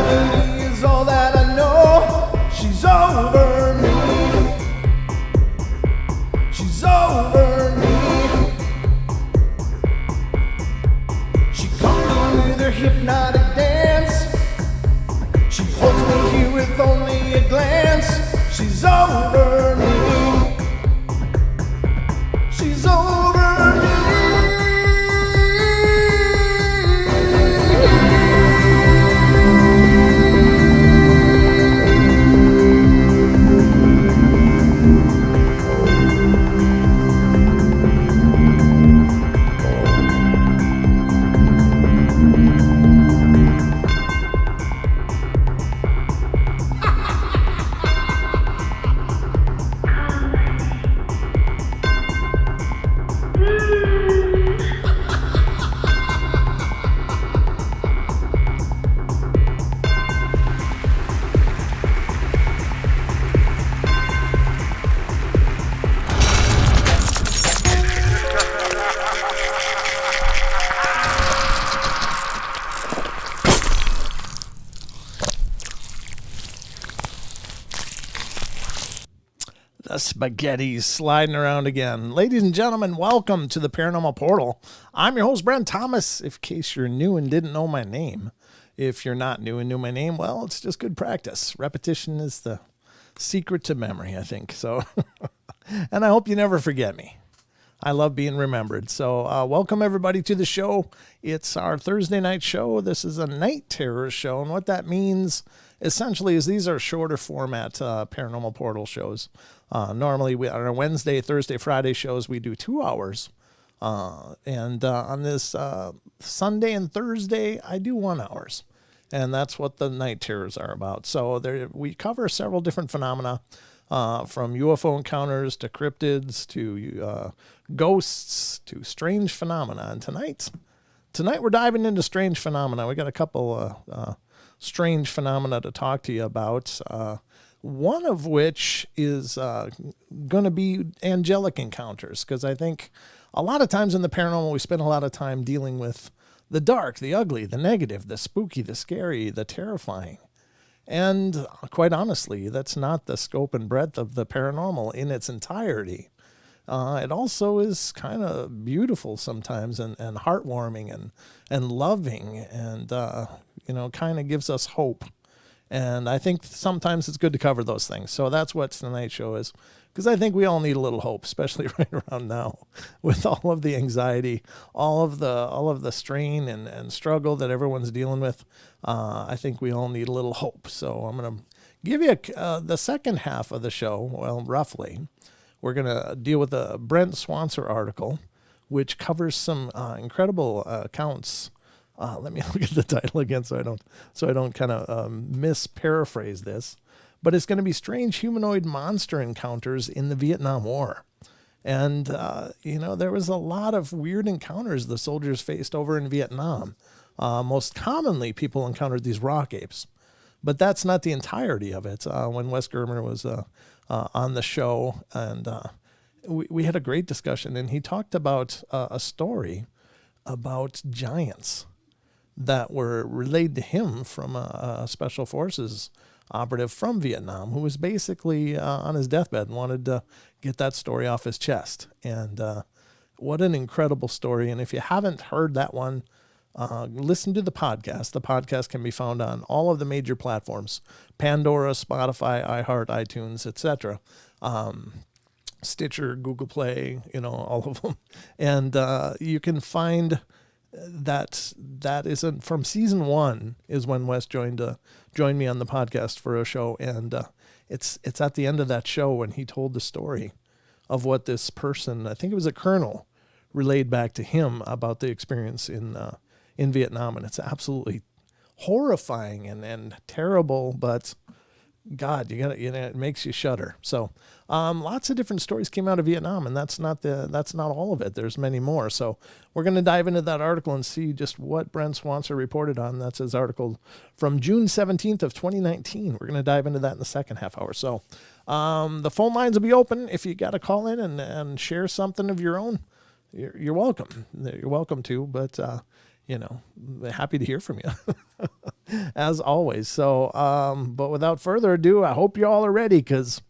lady is all that I know. She's over me. She's over me. She comes with her hypnotic dance. She holds me here with only a glance. She's over me. She's over me. Spaghetti's sliding around again. Ladies and gentlemen, welcome to the Paranormal Portal. I'm your host, Brent Thomas, in case you're new and didn't know my name. If you're not new and knew my name, well, it's just good practice. Repetition is the secret to memory, I think. So, and I hope you never forget me. I love being remembered. So welcome everybody to the show. It's our Thursday night show. This is a night terror show. And what that means essentially is these are shorter format Paranormal Portal shows. Normally on our Wednesday, Thursday, Friday shows, we do 2 hours. And on this Sunday and Thursday, I do 1 hour. And that's what the night terrors are about. So we cover several different phenomena. From UFO encounters to cryptids to ghosts to strange phenomena. And tonight we're diving into strange phenomena. We got a couple strange phenomena to talk to you about. One of which is going to be angelic encounters, because I think a lot of times in the paranormal we spend a lot of time dealing with the dark, the ugly, the negative, the spooky, the scary, the terrifying. And quite honestly, that's not the scope and breadth of the paranormal in its entirety. It also is kind of beautiful sometimes and heartwarming and loving and, kind of gives us hope. And I think sometimes it's good to cover those things. So that's what tonight's show is, because I think we all need a little hope, especially right around now with all of the anxiety, all of the strain and struggle that everyone's dealing with. I think we all need a little hope. So I'm going to give you the second half of the show. Well, roughly, we're going to deal with the Brent Swanser article, which covers some incredible accounts. Let me look at the title again so I don't kind of misparaphrase this. But it's going to be strange humanoid monster encounters in the Vietnam War. And, there was a lot of weird encounters the soldiers faced over in Vietnam. Most commonly, people encountered these rock apes. But that's not the entirety of it. When Wes Germer was on the show, and we had a great discussion, and he talked about a story about giants that were relayed to him from a special forces operative from Vietnam who was basically on his deathbed and wanted to get that story off his chest. And what an incredible story. And if you haven't heard that one, listen to the podcast. The podcast can be found on all of the major platforms: Pandora, Spotify, iHeart, iTunes, etc. Stitcher, Google Play, all of them. And you can find that isn't from season 1 is when Wes joined me on the podcast for a show. And it's at the end of that show when he told the story of what this person, I think it was a colonel, relayed back to him about the experience in Vietnam. And it's absolutely horrifying and terrible, but God, it makes you shudder. So, lots of different stories came out of Vietnam, and that's not all of it. There's many more. So we're going to dive into that article and see just what Brent Swanser reported on. That's his article from June 17th of 2019. We're going to dive into that in the second half hour. So, the phone lines will be open. If you got to call in and share something of your own, you're welcome. You're welcome to, but, happy to hear from you as always. So, but without further ado, I hope you all are ready because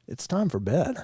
it's time for bed.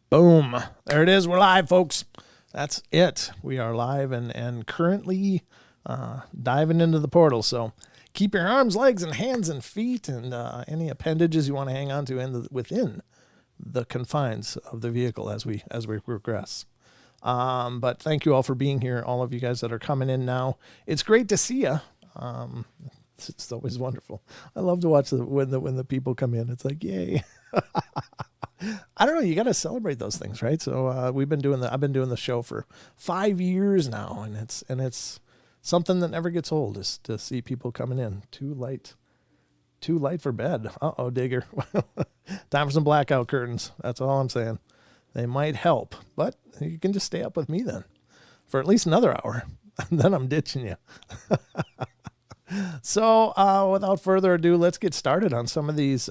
Boom. There it is. We're live, folks. That's it. We are live and currently diving into the portal. So keep your arms, legs, and hands and feet and any appendages you want to hang on to within the confines of the vehicle as we progress. But thank you all for being here, all of you guys that are coming in now. It's great to see you. It's always wonderful. I love to watch when the people come in. It's like, yay. I don't know. You got to celebrate those things, right? So I've been doing the show for 5 years now, and it's something that never gets old is to see people coming in. Too light for bed. Uh-oh, digger. Time for some blackout curtains. That's all I'm saying. They might help, but you can just stay up with me then for at least another hour, and then I'm ditching you. So without further ado, let's get started on some of these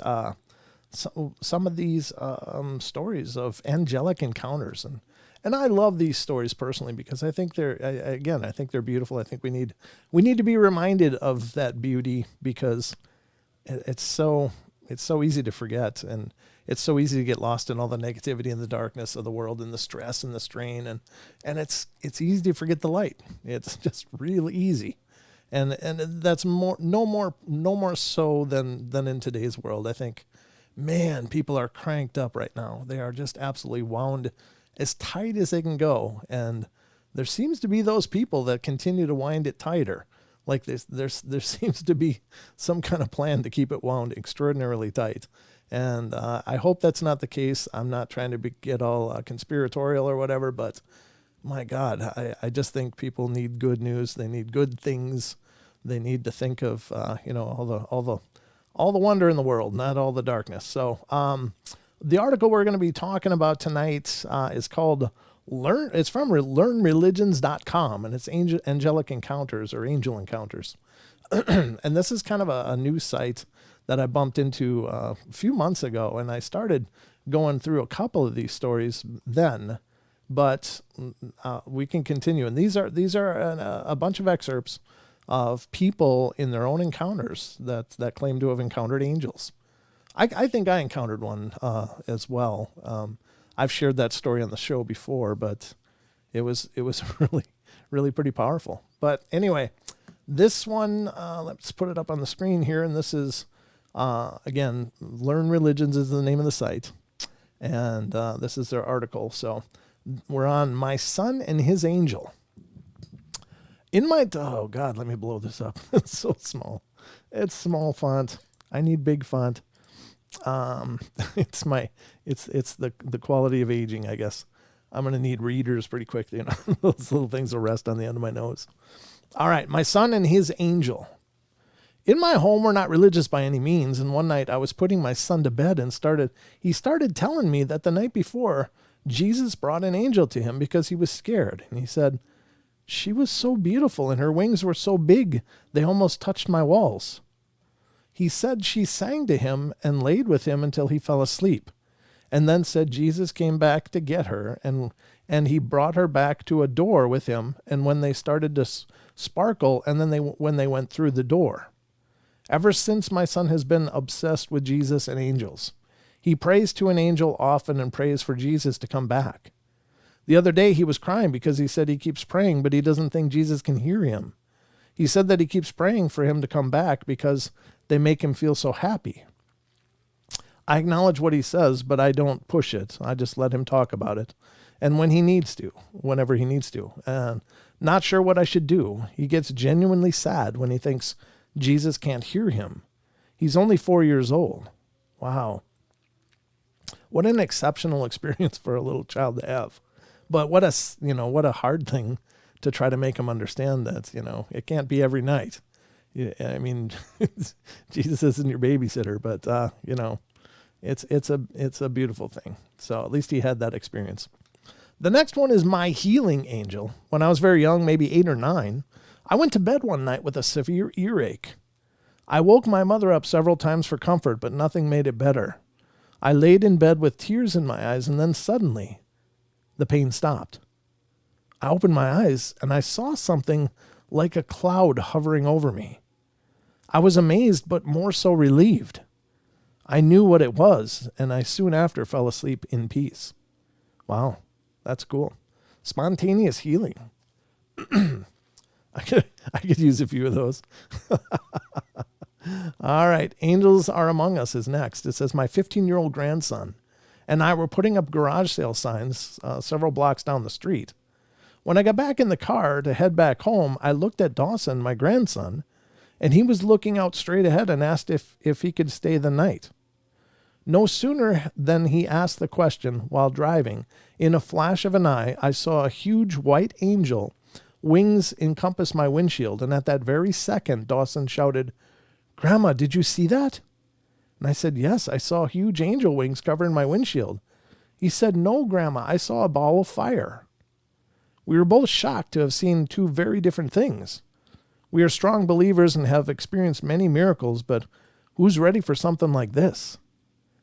stories of angelic encounters. And I love these stories personally because I think they're beautiful. I think we need to be reminded of that beauty because it's so easy to forget, and it's so easy to get lost in all the negativity and the darkness of the world and the stress and the strain, and it's easy to forget the light. It's just really easy. And that's no more so than in today's world. I think, man, people are cranked up right now. They are just absolutely wound as tight as they can go. And there seems to be those people that continue to wind it tighter. Like there seems to be some kind of plan to keep it wound extraordinarily tight. And I hope that's not the case. I'm not trying to get all conspiratorial or whatever, but my God, I just think people need good news. They need good things. They need to think of, all the wonder in the world, not all the darkness. So the article we're going to be talking about tonight is called it's from learnreligions.com, and it's Angelic Encounters or Angel Encounters. And this is kind of a new site that I bumped into a few months ago, and I started going through a couple of these stories then, but we can continue. And these are a bunch of excerpts of people in their own encounters that claim to have encountered angels. I think I encountered one as well. I've shared that story on the show before, but it was really, really pretty powerful. But anyway, this one, let's put it up on the screen here. And this is, again, Learn Religions is the name of the site. And this is their article. So we're on My Son and His Angel. Oh God, let me blow this up. It's so small. It's small font. I need big font. It's the quality of aging, I guess. I'm going to need readers pretty quick. Those little things will rest on the end of my nose. All right. My Son and His Angel. In my home, we're not religious by any means. And one night I was putting my son to bed and he started telling me that the night before Jesus brought an angel to him because he was scared. And he said, "She was so beautiful and her wings were so big, they almost touched my walls." He said she sang to him and laid with him until he fell asleep, and then said Jesus came back to get her, and he brought her back to a door with him, and when they started to sparkle, and then when they went through the door. Ever since, my son has been obsessed with Jesus and angels. He prays to an angel often and prays for Jesus to come back. The other day he was crying because he said he keeps praying, but he doesn't think Jesus can hear him. He said that he keeps praying for him to come back because they make him feel so happy. I acknowledge what he says, but I don't push it. I just let him talk about it. And whenever he needs to. And not sure what I should do. He gets genuinely sad when he thinks Jesus can't hear him. He's only 4 years old. Wow. What an exceptional experience for a little child to have. But what what a hard thing to try to make them understand that, it can't be every night. Yeah, I mean, Jesus isn't your babysitter, but, it's a beautiful thing. So at least he had that experience. The next one is my healing angel. When I was very young, maybe 8 or 9, I went to bed one night with a severe earache. I woke my mother up several times for comfort, but nothing made it better. I laid in bed with tears in my eyes, and then suddenly the pain stopped. I opened my eyes and I saw something like a cloud hovering over me. I was amazed, but more so relieved. I knew what it was, and I soon after fell asleep in peace. Wow, that's cool. Spontaneous healing. I could use a few of those. All right, Angels Are Among Us is next. It says, my 15-year-old grandson and I were putting up garage sale signs several blocks down the street. When I got back in the car to head back home, I looked at Dawson, my grandson, and he was looking out straight ahead and asked if he could stay the night. No sooner than he asked the question while driving, in a flash of an eye, I saw a huge white angel, wings encompass my windshield, and at that very second, Dawson shouted, "Grandma, did you see that?" And I said, "Yes, I saw huge angel wings covering my windshield." He said, "No, Grandma, I saw a ball of fire." We were both shocked to have seen two very different things. We are strong believers and have experienced many miracles, but who's ready for something like this?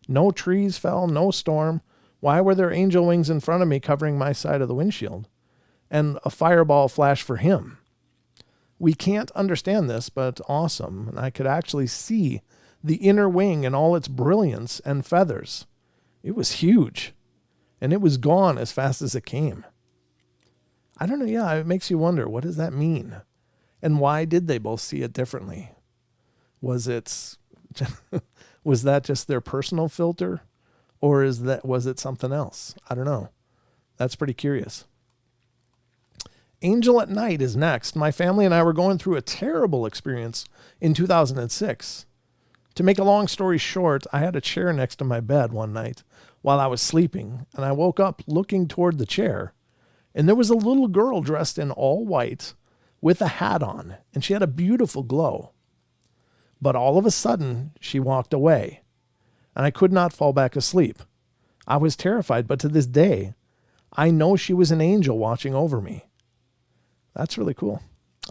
No trees fell, no storm. Why were there angel wings in front of me covering my side of the windshield? And a fireball flashed for him. We can't understand this, but awesome. And I could actually see the inner wing in all its brilliance and feathers. It was huge, and it was gone as fast as it came. I don't know. Yeah, it makes you wonder, what does that mean? And why did they both see it differently? Was that just their personal filter? Or was it something else? I don't know. That's pretty curious. Angel at Night is next. My family and I were going through a terrible experience in 2006. To make a long story short, I had a chair next to my bed one night while I was sleeping, and I woke up looking toward the chair, and there was a little girl dressed in all white with a hat on, and she had a beautiful glow. But all of a sudden, she walked away, and I could not fall back asleep. I was terrified, but to this day, I know she was an angel watching over me. That's really cool.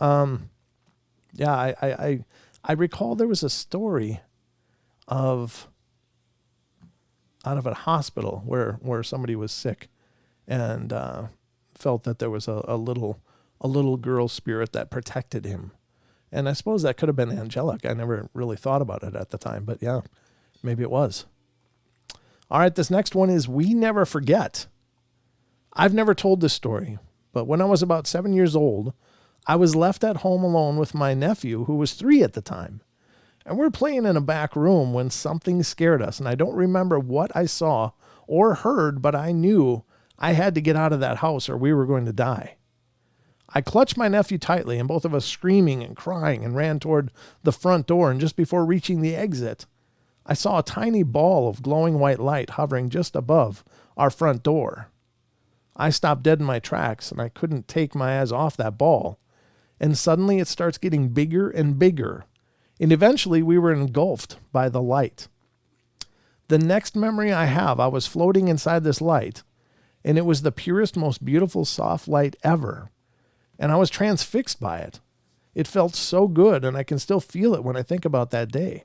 I recall there was a story out of a hospital where somebody was sick and felt that there was a little girl spirit that protected him. And I suppose that could have been angelic. I never really thought about it at the time, but yeah, maybe it was. All right, this next one is We Never Forget. I've never told this story, but when I was about 7 years old, I was left at home alone with my nephew, who was 3 at the time. And we're playing in a back room when something scared us, and I don't remember what I saw or heard, but I knew I had to get out of that house or we were going to die. I clutched my nephew tightly, and both of us screaming and crying, and ran toward the front door, and just before reaching the exit, I saw a tiny ball of glowing white light hovering just above our front door. I stopped dead in my tracks, and I couldn't take my eyes off that ball. And suddenly it starts getting bigger and bigger, and eventually we were engulfed by the light. The next memory I have, I was floating inside this light, and it was the purest, most beautiful, soft light ever. And I was transfixed by it. It felt so good, and I can still feel it when I think about that day.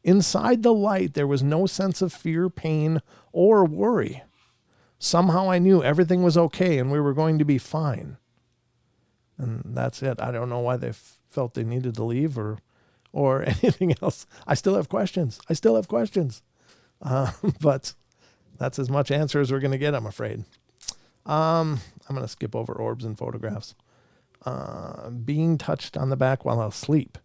Inside the light, there was no sense of fear, pain, or worry. Somehow I knew everything was okay and we were going to be fine. And that's it. I don't know why they felt they needed to leave or anything else. I still have questions. But that's as much answer as we're going to get, I'm afraid. I'm going to skip over orbs and photographs. Being touched on the back while asleep.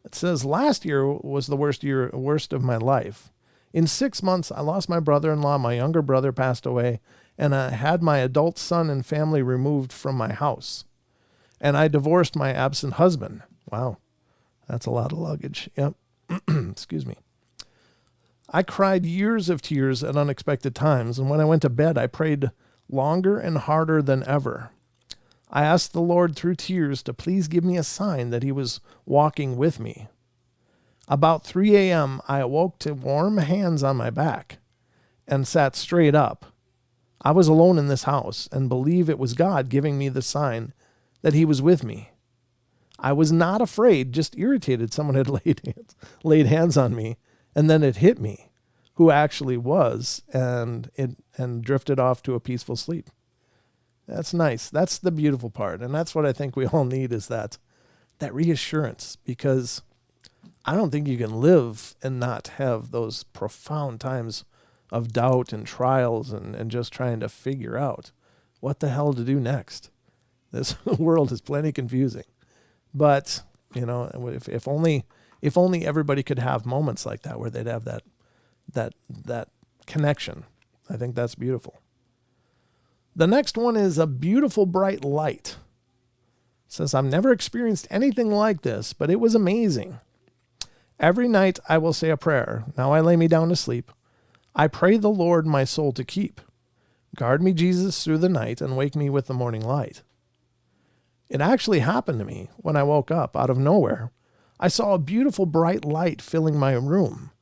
It says, last year was the worst of my life. In 6 months, I lost my brother-in-law, my younger brother passed away, and I had my adult son and family removed from my house. And I divorced my absent husband. Wow, that's a lot of luggage. Yep. Excuse me. I cried years of tears at unexpected times, and when I went to bed, I prayed longer and harder than ever. I asked the Lord through tears to please give me a sign that he was walking with me. About 3 a.m., I awoke to warm hands on my back and sat straight up. I was alone in this house and believe it was God giving me the sign that he was with me. I was not afraid, just irritated someone had laid hands on me, and then it hit me who actually was, and drifted off to a peaceful sleep. That's nice. That's the beautiful part, and that's what I think we all need, is that reassurance, because I don't think you can live and not have those profound times of doubt and trials and just trying to figure out what the hell to do next. This world is plenty confusing. But, if only everybody could have moments like that where they'd have that connection. I think that's beautiful. The next one is a beautiful bright light. It says, I've never experienced anything like this, but it was amazing. Every night I will say a prayer. Now I lay me down to sleep. I pray the Lord my soul to keep. Guard me, Jesus, through the night and wake me with the morning light. It actually happened to me when I woke up out of nowhere. I saw a beautiful bright light filling my room.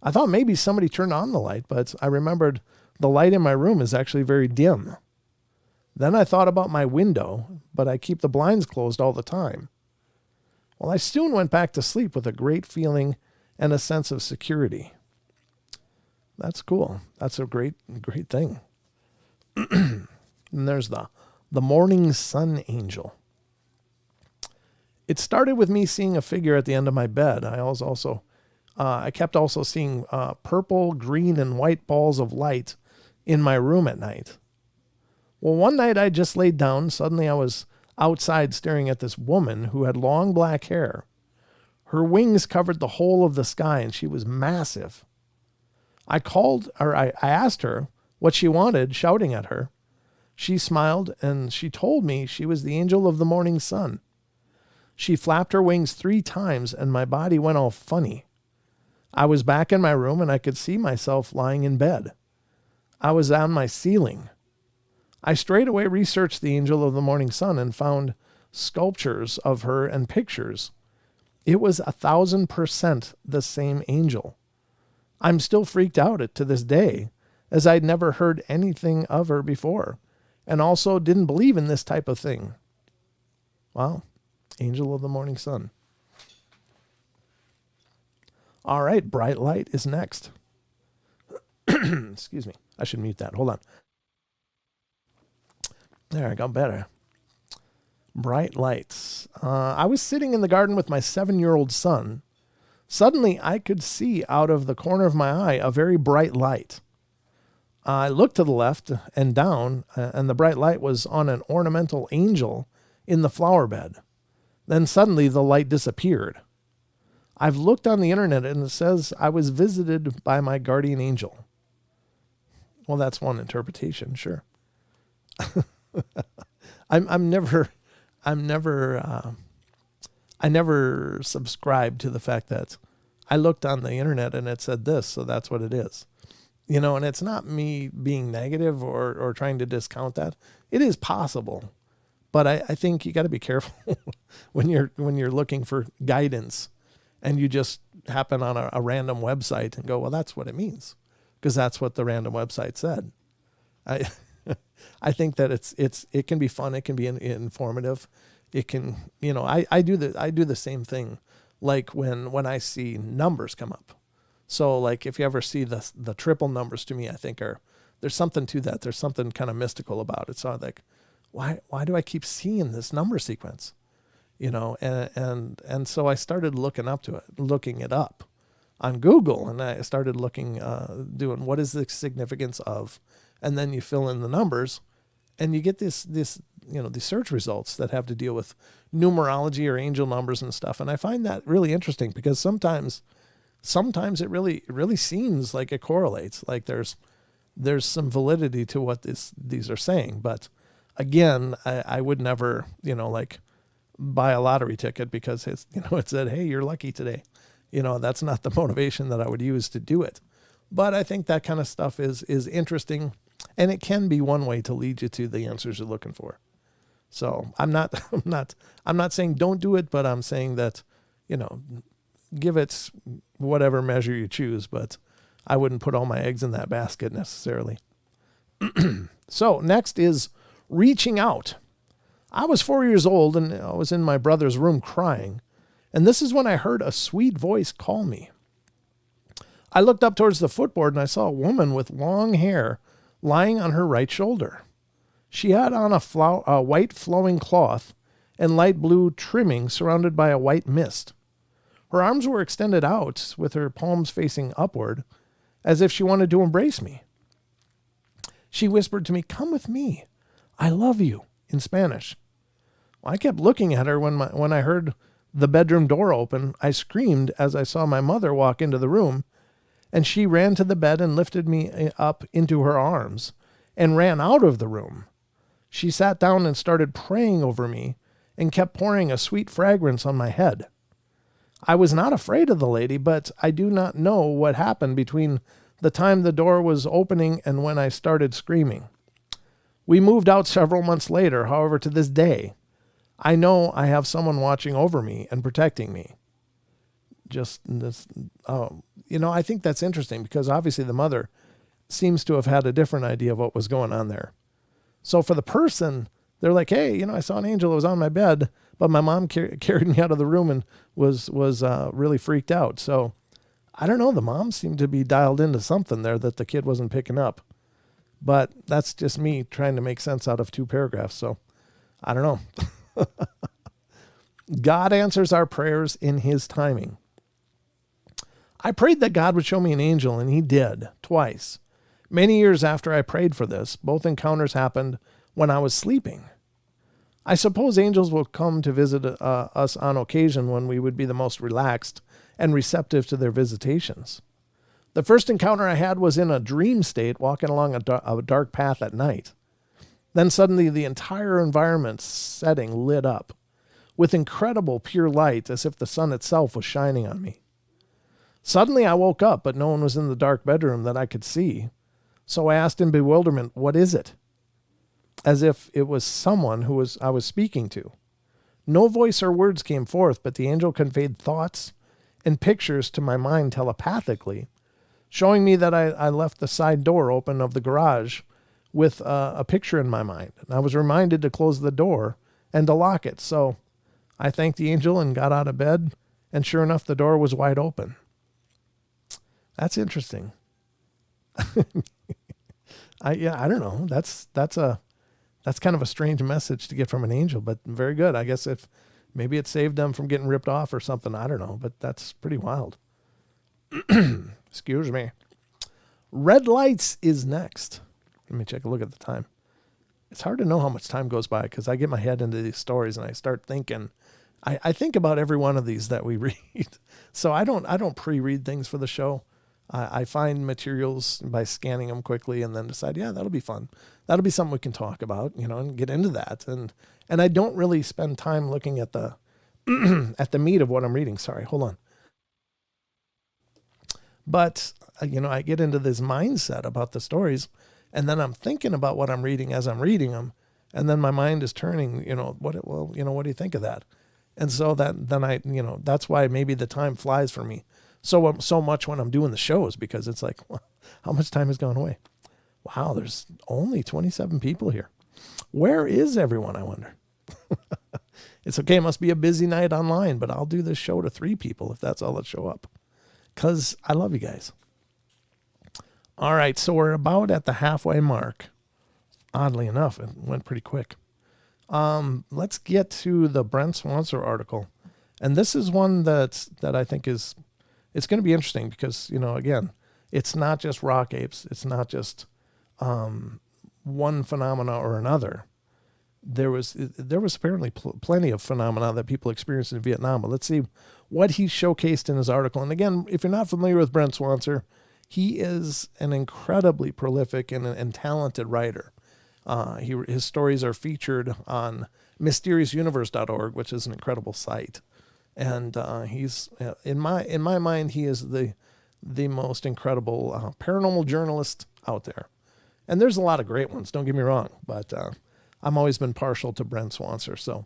I thought maybe somebody turned on the light, but I remembered the light in my room is actually very dim. Then I thought about my window, but I keep the blinds closed all the time. Well, I soon went back to sleep with a great feeling and a sense of security. That's cool. That's a great thing. And there's the morning sun angel. It started with me seeing a figure at the end of my bed. I kept also seeing purple, green, and white balls of light in my room at night. Well, one night I just laid down. Suddenly I was outside staring at this woman who had long black hair. Her wings covered the whole of the sky, and she was massive. I asked her what she wanted, shouting at her. She smiled, and she told me she was the angel of the morning sun. She flapped her wings 3 times, and my body went all funny. I was back in my room, and I could see myself lying in bed. I was on my ceiling. I straight away researched the angel of the morning sun and found sculptures of her and pictures. It was 1,000% the same angel. I'm still freaked out to this day, as I'd never heard anything of her before, and also didn't believe in this type of thing. Wow. Angel of the morning sun. All right, bright light is next. Excuse me. I should mute that. Hold on. There, I got better. Bright lights. I was sitting in the garden with my 7-year-old son. Suddenly, I could see out of the corner of my eye a very bright light. I looked to the left and down, and the bright light was on an ornamental angel in the flower bed. Then suddenly the light disappeared. I've looked on the internet and it says I was visited by my guardian angel. Well, that's one interpretation, sure. I never subscribed to the fact that I looked on the internet and it said this, so that's what it is. And it's not me being negative or trying to discount that. It is possible. But I think you got to be careful when you're looking for guidance and you just happen on a random website and go, well, that's what it means, because that's what the random website said. I think that it can be fun. It can be informative. It can, I do the same thing. Like when I see numbers come up. So like if you ever see the triple numbers, to me, I think there's something to that. There's something kind of mystical about it. So like, why do I keep seeing this number sequence? And so I started looking it up on Google, and I started doing what is the significance of, and then you fill in the numbers, and you get these search results that have to deal with numerology or angel numbers and stuff. And I find that really interesting because sometimes it really seems like it correlates, like there's some validity to what these are saying. But again, I would never, buy a lottery ticket because it said, hey, you're lucky today. That's not the motivation that I would use to do it. But I think that kind of stuff is interesting. And it can be one way to lead you to the answers you're looking for. So I'm not saying don't do it, but I'm saying that, give it whatever measure you choose, but I wouldn't put all my eggs in that basket necessarily. So next is reaching out. I was 4 years old and I was in my brother's room crying. And this is when I heard a sweet voice call me. I looked up towards the footboard and I saw a woman with long hair lying on her right shoulder. She had on a white flowing cloth and light blue trimming surrounded by a white mist. Her arms were extended out with her palms facing upward as if she wanted to embrace me. She whispered to me, "Come with me. I love you," in Spanish. Well, I kept looking at her when I heard the bedroom door open. I screamed as I saw my mother walk into the room, and she ran to the bed and lifted me up into her arms and ran out of the room. She sat down and started praying over me and kept pouring a sweet fragrance on my head. I was not afraid of the lady, but I do not know what happened between the time the door was opening and when I started screaming. We moved out several months later. However, to this day, I know I have someone watching over me and protecting me. Just this, I think that's interesting because obviously the mother seems to have had a different idea of what was going on there. So for the person, they're like, "Hey, I saw an angel that was on my bed, but my mom carried me out of the room and was really freaked out." So I don't know. The mom seemed to be dialed into something there that the kid wasn't picking up. But that's just me trying to make sense out of 2 paragraphs. So I don't know. God answers our prayers in his timing. I prayed that God would show me an angel, and he did, twice. Many years after I prayed for this, both encounters happened when I was sleeping. I suppose angels will come to visit us on occasion when we would be the most relaxed and receptive to their visitations. The first encounter I had was in a dream state, walking along a dark path at night. Then suddenly the entire environment setting lit up with incredible pure light as if the sun itself was shining on me. Suddenly I woke up, but no one was in the dark bedroom that I could see. So I asked in bewilderment, "What is it?" As if it was someone I was speaking to. No voice or words came forth, but the angel conveyed thoughts and pictures to my mind telepathically, showing me that I left the side door open of the garage with a picture in my mind. And I was reminded to close the door and to lock it. So I thanked the angel and got out of bed, and sure enough, the door was wide open. That's interesting. I don't know. That's kind of a strange message to get from an angel, but very good. I guess if maybe it saved them from getting ripped off or something. I don't know, but that's pretty wild. Excuse me. Red lights is next. Let me take a look at the time. It's hard to know how much time goes by because I get my head into these stories and I start thinking. I think about every one of these that we read. So I don't pre-read things for the show. I find materials by scanning them quickly and then decide, yeah, that'll be fun. That'll be something we can talk about, and get into that. And I don't really spend time looking at the at the meat of what I'm reading. Sorry, hold on. But I get into this mindset about the stories, and then I'm thinking about what I'm reading as I'm reading them, and then my mind is turning. What do you think of that? And so that's why maybe the time flies for me so much when I'm doing the shows, because it's like, well, how much time has gone away? Wow, there's only 27 people here. Where is everyone, I wonder? It's okay. It must be a busy night online, but I'll do this show to 3 people if that's all that show up, because I love you guys. All right, so we're about at the halfway mark. Oddly enough, it went pretty quick. Let's get to the Brent Swanser article. And this is one that I think it's going to be interesting because, again, it's not just rock apes. It's not just one phenomena or another. There was apparently plenty of phenomena that people experienced in Vietnam. But let's see what he showcased in his article. And again, if you're not familiar with Brent Swanser, he is an incredibly prolific and talented writer. His stories are featured on mysteriousuniverse.org, which is an incredible site. And he's in my mind, he is the most incredible paranormal journalist out there. And there's a lot of great ones, don't get me wrong, but I've always been partial to Brent Swanser. So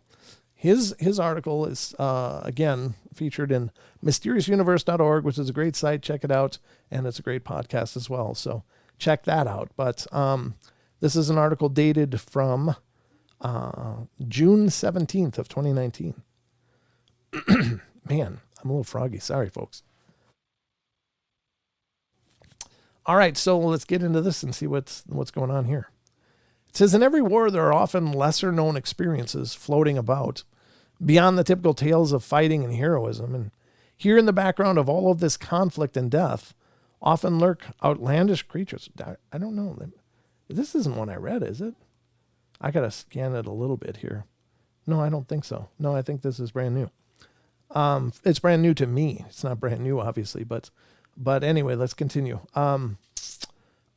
his article is, again, featured in mysteriousuniverse.org, which is a great site. Check it out. And it's a great podcast as well. So check that out. But this is an article dated from June 17th of 2019. Man, I'm a little froggy. Sorry, folks. All right, so let's get into this and see what's going on here. It says, in every war, there are often lesser-known experiences floating about beyond the typical tales of fighting and heroism. And here in the background of all of this conflict and death often lurk outlandish creatures. I don't know. This isn't one I read, is it? I got to scan it a little bit here. No, I don't think so. No, I think this is brand new. It's brand new to me. It's not brand new, obviously, but anyway, let's continue.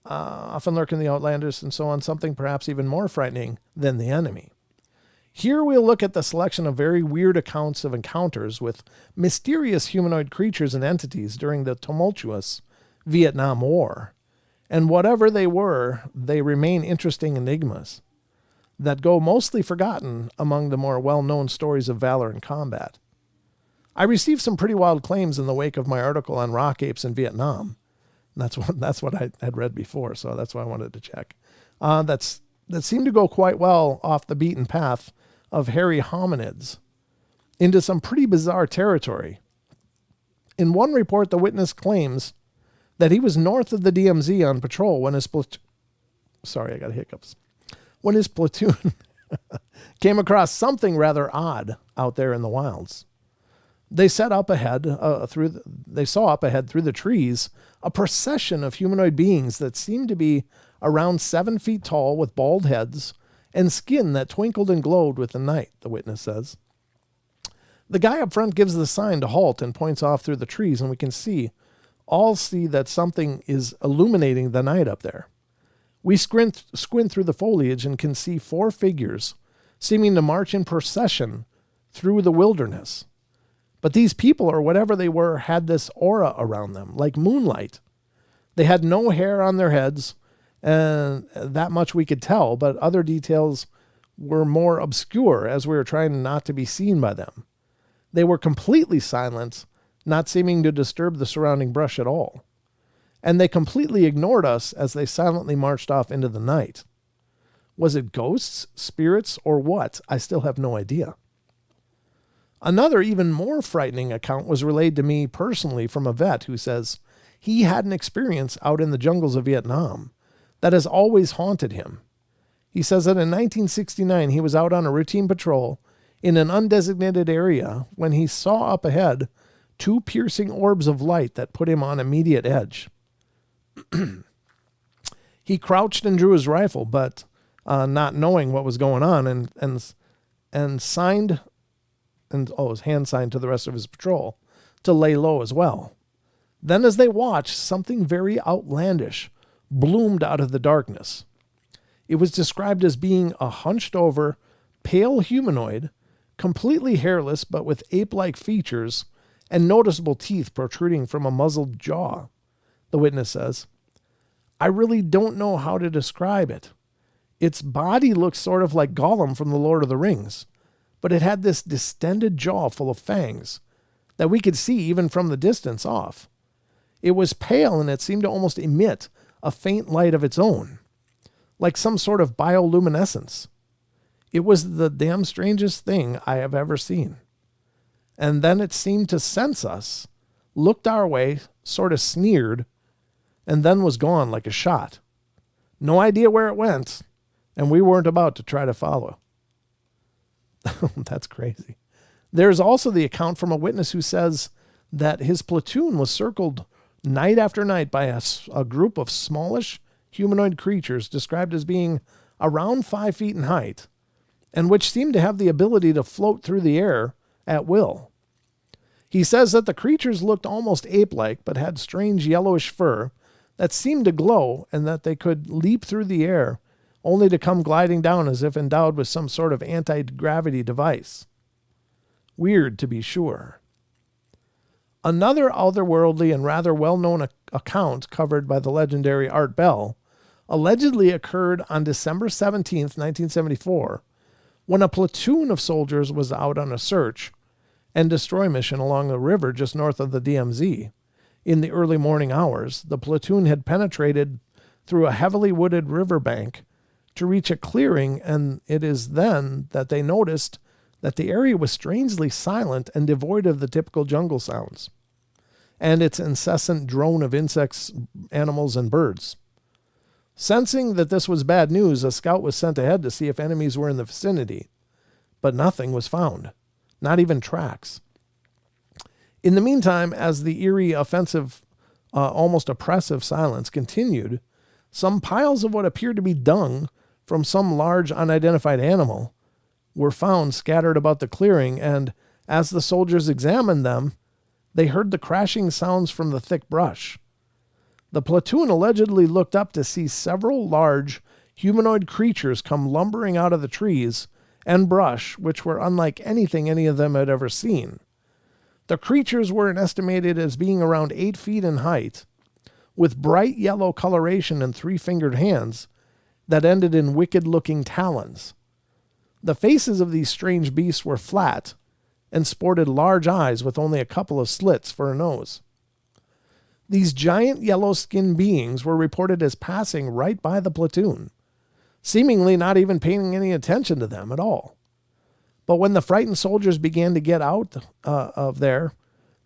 Often lurk in the outlanders and so on, something perhaps even more frightening than the enemy. Here we'll look at the selection of very weird accounts of encounters with mysterious humanoid creatures and entities during the tumultuous Vietnam War. And whatever they were, they remain interesting enigmas that go mostly forgotten among the more well-known stories of valor in combat. I received some pretty wild claims in the wake of my article on rock apes in Vietnam. That's what I had read before, so that's why I wanted to check. That seemed to go quite well off the beaten path of hairy hominids into some pretty bizarre territory. In one report, the witness claims that he was north of the DMZ on patrol when his platoon... Sorry, I got hiccups. When his platoon came across something rather odd out there in the wilds. They saw up ahead through the trees a procession of humanoid beings that seemed to be around 7 feet tall with bald heads and skin that twinkled and glowed with the night, the witness says. The guy up front gives the sign to halt and points off through the trees, and we can all see that something is illuminating the night up there. We squint through the foliage and can see 4 figures seeming to march in procession through the wilderness. But these people, or whatever they were, had this aura around them, like moonlight. They had no hair on their heads, and that much we could tell, but other details were more obscure as we were trying not to be seen by them. They were completely silent, not seeming to disturb the surrounding brush at all. And they completely ignored us as they silently marched off into the night. Was it ghosts, spirits, or what? I still have no idea. Another even more frightening account was relayed to me personally from a vet who says he had an experience out in the jungles of Vietnam that has always haunted him. He says that in 1969 he was out on a routine patrol in an undesignated area when he saw up ahead 2 piercing orbs of light that put him on immediate edge. He crouched and drew his rifle, but not knowing what was going on, and signed, his hand signed to the rest of his patrol to lay low as well. Then as they watched, something very outlandish bloomed out of the darkness. It was described as being a hunched-over, pale humanoid, completely hairless but with ape-like features and noticeable teeth protruding from a muzzled jaw, the witness says. I really don't know how to describe it. Its body looked sort of like Gollum from The Lord of the Rings, but it had this distended jaw full of fangs that we could see even from the distance off. It was pale and it seemed to almost emit a faint light of its own, like some sort of bioluminescence. It was the damn strangest thing I have ever seen. And then it seemed to sense us, looked our way, sort of sneered, and then was gone like a shot. No idea where it went, and we weren't about to try to follow. That's crazy. There's also the account from a witness who says that his platoon was circled night after night by a group of smallish humanoid creatures described as being around 5 feet in height, and which seemed to have the ability to float through the air at will. He says that the creatures looked almost ape-like, but had strange yellowish fur that seemed to glow, and that they could leap through the air, only to come gliding down as if endowed with some sort of anti-gravity device. Weird, to be sure. Another otherworldly and rather well-known account covered by the legendary Art Bell allegedly occurred on December 17th, 1974, when a platoon of soldiers was out on a search and destroy mission along the river just north of the DMZ. In the early morning hours, the platoon had penetrated through a heavily wooded riverbank to reach a clearing, and it is then that they noticed that the area was strangely silent and devoid of the typical jungle sounds, and its incessant drone of insects, animals, and birds. Sensing that this was bad news, a scout was sent ahead to see if enemies were in the vicinity, but nothing was found, not even tracks. In the meantime, as the eerie, offensive, almost oppressive silence continued, some piles of what appeared to be dung from some large unidentified animal were found scattered about the clearing, and as the soldiers examined them, they heard the crashing sounds from the thick brush. The platoon allegedly looked up to see several large humanoid creatures come lumbering out of the trees and brush, which were unlike anything any of them had ever seen. The creatures were estimated as being around 8 feet in height, with bright yellow coloration and 3-fingered hands that ended in wicked-looking talons. The faces of these strange beasts were flat and sported large eyes with only a couple of slits for a nose. These giant yellow-skinned beings were reported as passing right by the platoon, seemingly not even paying any attention to them at all. But when the frightened soldiers began to get out of there,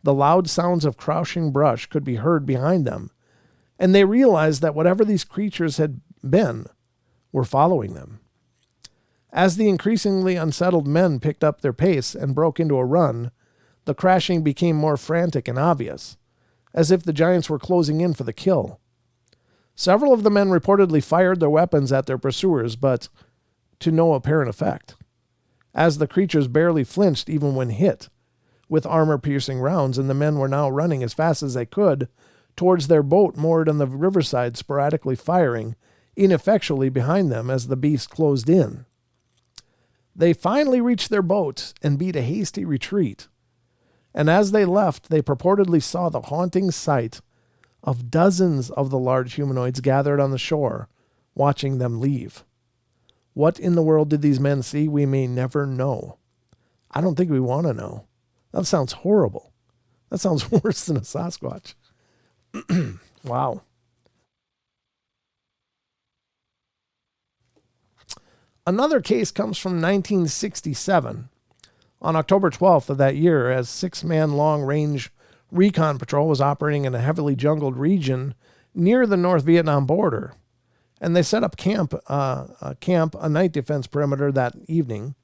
the loud sounds of crouching brush could be heard behind them, and they realized that whatever these creatures had been were following them. As the increasingly unsettled men picked up their pace and broke into a run, the crashing became more frantic and obvious, as if the giants were closing in for the kill. Several of the men reportedly fired their weapons at their pursuers, but to no apparent effect, as the creatures barely flinched even when hit with armor-piercing rounds, and the men were now running as fast as they could towards their boat moored on the riverside, sporadically firing ineffectually behind them as the beast closed in. They finally reached their boat and beat a hasty retreat, and as they left, they purportedly saw the haunting sight of dozens of the large humanoids gathered on the shore, watching them leave. What in the world did these men see? We may never know. I don't think we want to know. That sounds horrible. That sounds worse than a Sasquatch. Wow. Another case comes from 1967. On October 12th of that year, as 6-man long-range recon patrol was operating in a heavily jungled region near the North Vietnam border, and they set up a night defense perimeter that evening,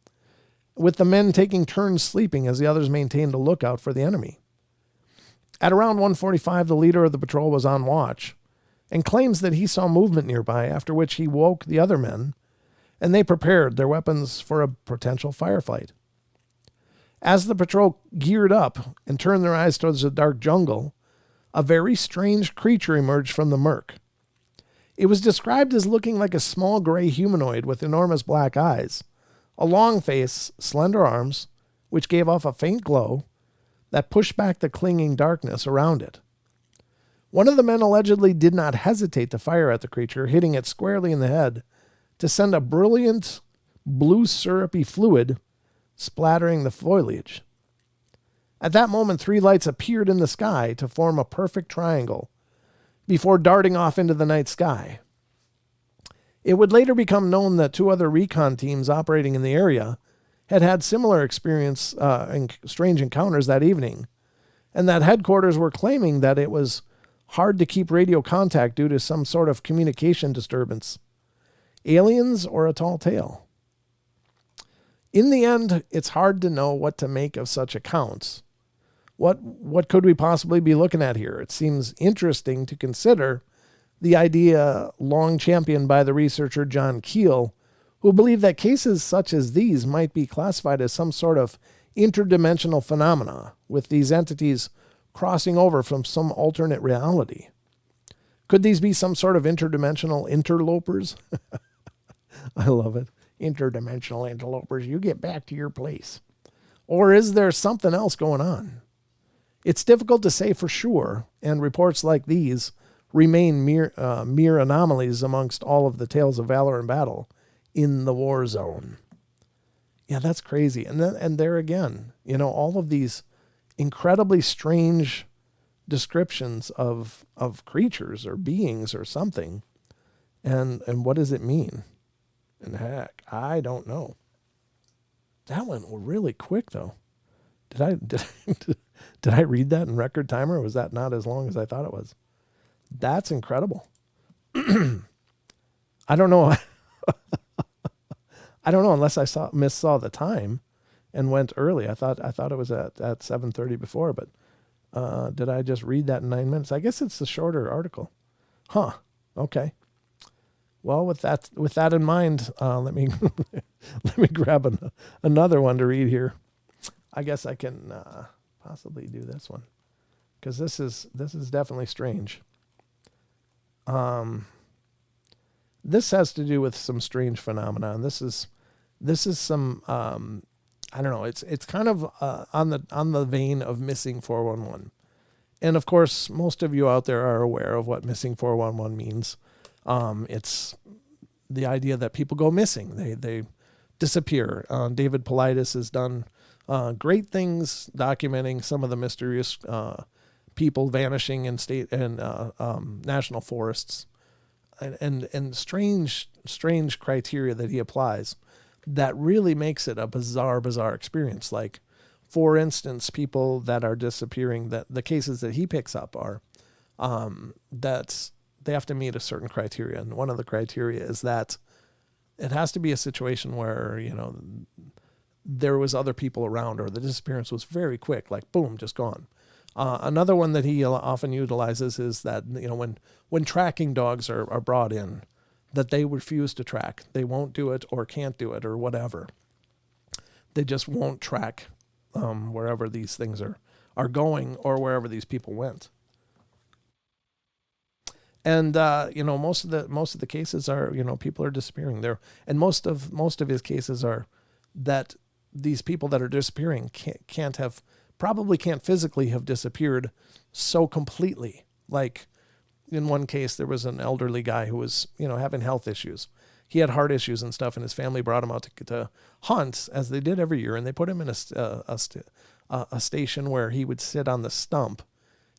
with the men taking turns sleeping as the others maintained a lookout for the enemy. At around 1:45, the leader of the patrol was on watch and claims that he saw movement nearby, after which he woke the other men, and they prepared their weapons for a potential firefight. As the patrol geared up and turned their eyes towards the dark jungle, a very strange creature emerged from the murk. It was described as looking like a small gray humanoid with enormous black eyes, a long face, slender arms, which gave off a faint glow that pushed back the clinging darkness around it. One of the men allegedly did not hesitate to fire at the creature, hitting it squarely in the head to send a brilliant blue syrupy fluid splattering the foliage. At that moment, 3 lights appeared in the sky to form a perfect triangle before darting off into the night sky. It would later become known that 2 other recon teams operating in the area had had similar experience and strange encounters that evening, and that headquarters were claiming that it was hard to keep radio contact due to some sort of communication disturbance. Aliens or a tall tale? In the end, it's hard to know what to make of such accounts. What could we possibly be looking at here? It seems interesting to consider the idea long championed by the researcher John Keel, who believed that cases such as these might be classified as some sort of interdimensional phenomena, with these entities crossing over from some alternate reality. Could these be some sort of interdimensional interlopers? I love it. Interdimensional interlopers. You get back to your place. Or is there something else going on? It's difficult to say for sure, and reports like these remain mere anomalies amongst all of the tales of valor and battle in the war zone. Yeah, that's crazy. And there again, all of these incredibly strange descriptions of creatures or beings or something. And what does it mean? And heck, I don't know. That went really quick though. Did I read that in record time, or was that not as long as I thought it was? That's incredible. I don't know. I don't know unless I saw the time and went early. I thought it was at 7:30 before, but did I just read that in 9 minutes? I guess it's the shorter article. Huh. Okay. Well, with that in mind, let me let me grab another one to read here. I guess I can possibly do this one because this is definitely strange. This has to do with some strange phenomena, and this is some I don't know. It's kind of on the vein of missing 411, and of course, most of you out there are aware of what missing 411 means. It's the idea that people go missing. They disappear. David Paulides has done great things documenting some of the mysterious people vanishing in state and national forests, and strange criteria that he applies that really makes it a bizarre experience. Like, for instance, people that are disappearing, that the cases that he picks up are that they have to meet a certain criteria. And one of the criteria is that it has to be a situation where, there was other people around, or the disappearance was very quick, like boom, just gone. Another one that he often utilizes is that, when tracking dogs are brought in, that they refuse to track. They won't do it or can't do it or whatever. They just won't track wherever these things are going or wherever these people went. And most of the cases are, people are disappearing there, and most of his cases are that these people that are disappearing probably can't physically have disappeared so completely. Like, in one case, there was an elderly guy who was, having health issues. He had heart issues and stuff, and his family brought him out to hunt, as they did every year, and they put him in a station where he would sit on the stump,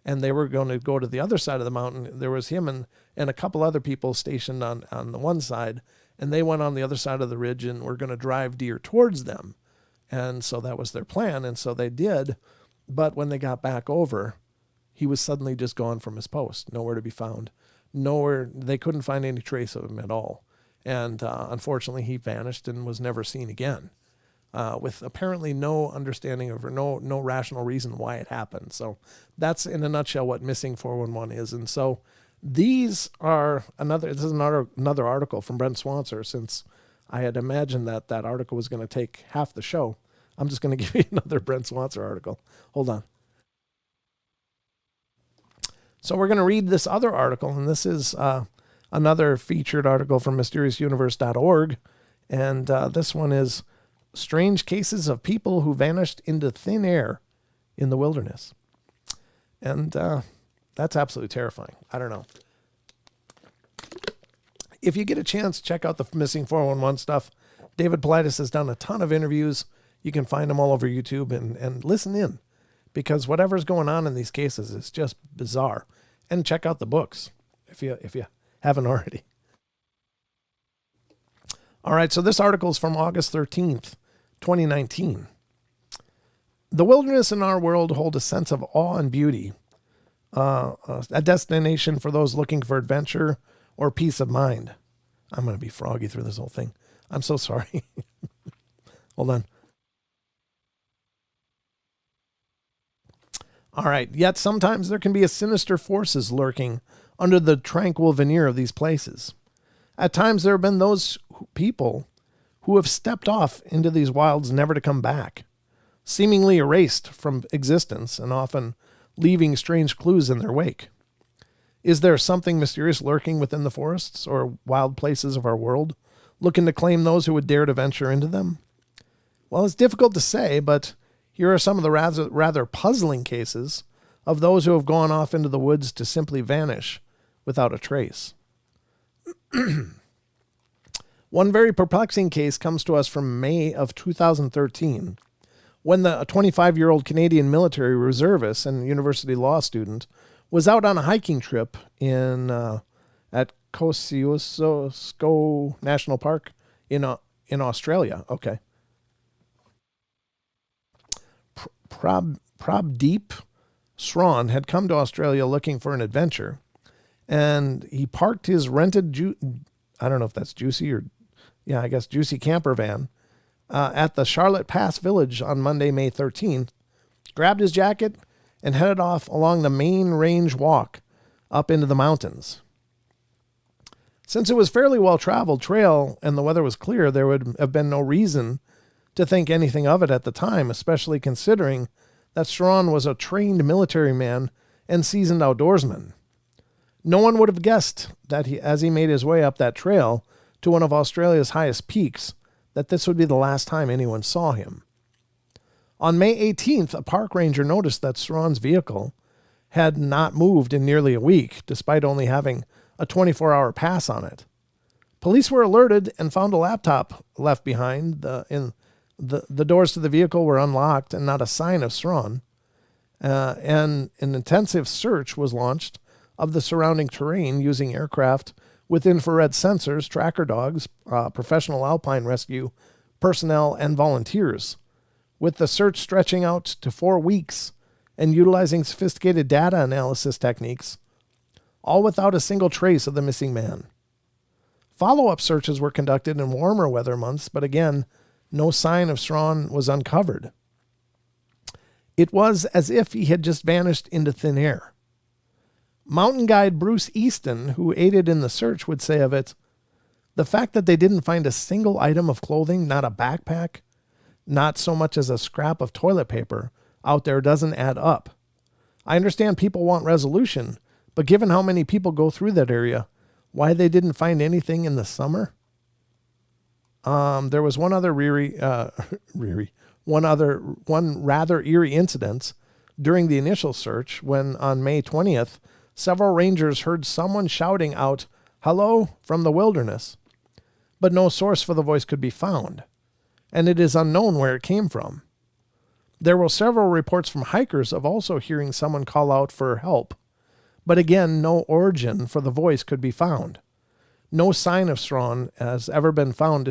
and they were going to go to the other side of the mountain. There was him and a couple other people stationed on the one side, and they went on the other side of the ridge and were going to drive deer towards them. And so that was their plan, and so they did. But when they got back over, he was suddenly just gone from his post, nowhere to be found. Nowhere, they couldn't find any trace of him at all. And unfortunately, he vanished and was never seen again, with apparently no understanding of, or no rational reason why it happened. So that's, in a nutshell, what missing 411 is. And so this is another article from Brent Swanser, since I had imagined that article was going to take half the show. I'm just going to give you another Brent Swanser article. Hold on. So we're going to read this other article, and this is another featured article from mysterioussoruniverse.org, and this one is Strange Cases of People Who Vanished into Thin Air in the Wilderness. And that's absolutely terrifying. I don't know. If you get a chance, check out the missing 411 stuff. David Paulides has done a ton of interviews. You can find them all over YouTube and listen in, because whatever's going on in these cases is just bizarre. And check out the books if you haven't already. All right, so this article is from August 13th, 2019. The wilderness in our world hold a sense of awe and beauty, a destination for those looking for adventure or peace of mind. I'm going to be froggy through this whole thing. I'm so sorry. Hold on. All right. Yet sometimes there can be a sinister forces lurking under the tranquil veneer of these places. At times there have been those people who have stepped off into these wilds never to come back, seemingly erased from existence and often leaving strange clues in their wake. Is there something mysterious lurking within the forests or wild places of our world, looking to claim those who would dare to venture into them? Well, it's difficult to say, but here are some of the rather puzzling cases of those who have gone off into the woods to simply vanish without a trace. One very perplexing case comes to us from May of 2013, when the 25-year-old Canadian military reservist and university law student was out on a hiking trip at Kosciuszko National Park in Australia. Okay. Prabdeep Sran had come to Australia looking for an adventure, and he parked his rented, I don't know if that's Juicy or, I guess Juicy camper van at the Charlotte Pass Village on Monday, May 13th, grabbed his jacket, and headed off along the main range walk up into the mountains. Since it was fairly well-traveled trail and the weather was clear, there would have been no reason to think anything of it at the time, especially considering that Strawn was a trained military man and seasoned outdoorsman. No one would have guessed that as he made his way up that trail to one of Australia's highest peaks, that this would be the last time anyone saw him. On May 18th, a park ranger noticed that Strawn's vehicle had not moved in nearly a week, despite only having a 24-hour pass on it. Police were alerted and found a laptop left behind. The doors to the vehicle were unlocked and not a sign of Strawn. And an intensive search was launched of the surrounding terrain using aircraft with infrared sensors, tracker dogs, professional alpine rescue personnel, and volunteers, with the search stretching out to 4 weeks and utilizing sophisticated data analysis techniques, all without a single trace of the missing man. Follow-up searches were conducted in warmer weather months, but again, no sign of Strawn was uncovered. It was as if he had just vanished into thin air. Mountain guide Bruce Easton, who aided in the search, would say of it, "The fact that they didn't find a single item of clothing, not a backpack, not so much as a scrap of toilet paper, out there doesn't add up. I understand people want resolution, but given how many people go through that area, why they didn't find anything in the summer?" There was one rather eerie incident during the initial search when on May 20th, several rangers heard someone shouting out, "Hello," from the wilderness, but no source for the voice could be found, and it is unknown where it came from. There were several reports from hikers of also hearing someone call out for help, but again, no origin for the voice could be found. No sign of Strawn has ever been found